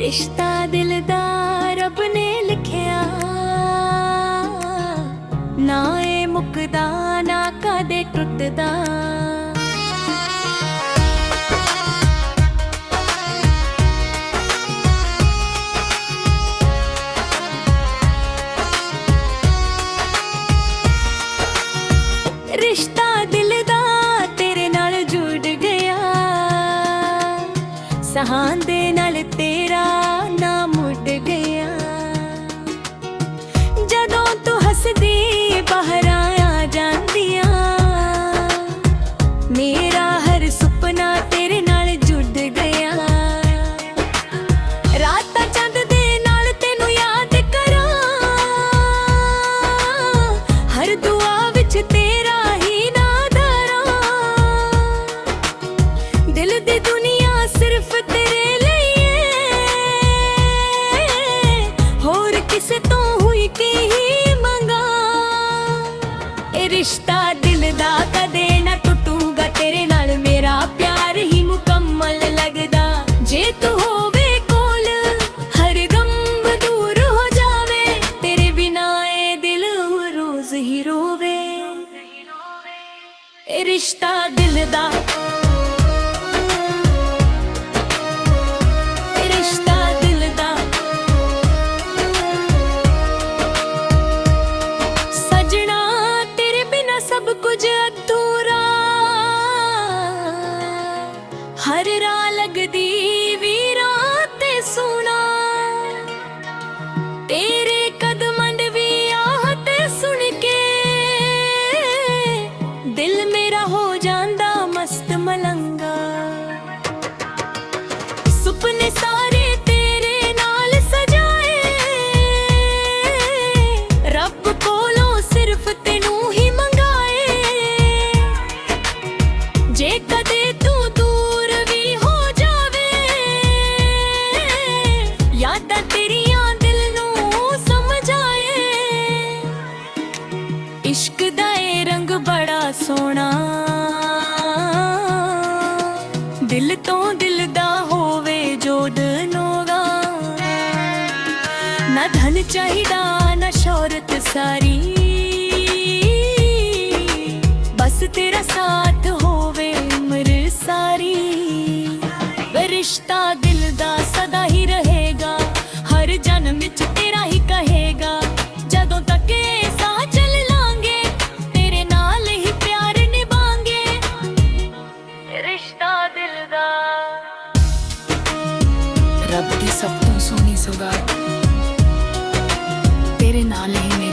रिश्ता दिलदार रब ने लिखिया, ना ए मुकदा ना कदे टुटदा। रिश्ता दिल दा तेरे नाल जुड़ गया, सहां दे नाल तेरा ना मुड़ गया। जदों तू हसदी बाहर आ जांदियां, मेरा हर सुपना तेरे नाल जुड़ गया। रातां चंद दे नाल तैनूं याद करां, हर दुआ विच तेरा ही नाम धरां। दिल दी दुनिया सिर्फ तेरे रिश्ता दिल दा कदे ना टुटूगा, तेरे नाल मेरा प्यार ही मुकम्मल लगदा। जे तू होवे कोल हर गम दूर हो जावे, तेरे बिना ए दिल रोज ही रोवे। रिश्ता दिल दा कुछ अधूरा, हर राह लगदी वीरा ते सुना। तेरे कदमां वी आहट सुन के दिल मेरा हो जांदा मस्त मलंगा। सुपने सारे तेरे नाल सजाए, रब कोलों सिर्फ तेनू ही जे कदे तू दूर भी हो जावे, यादां तेरियां दिल नूं समझ आए। इश्क दा ए रंग बड़ा सोहना, दिल तो दिल दा होवे जोड़ नोगा। ना धन चाहिदा ना शोहरत सारी, बस तेरा साथ होवे उम्र सारी। रिश्ता दिल दा सदा ही रहेगा, हर जन्म विच तेरा ही कहेगा। जदों तक साथ चल लांगे, तेरे नाल ही प्यार निभांगे। रिश्ता दिल दा रब दी सब तो सोहनी सौगात, तेरे नाल ही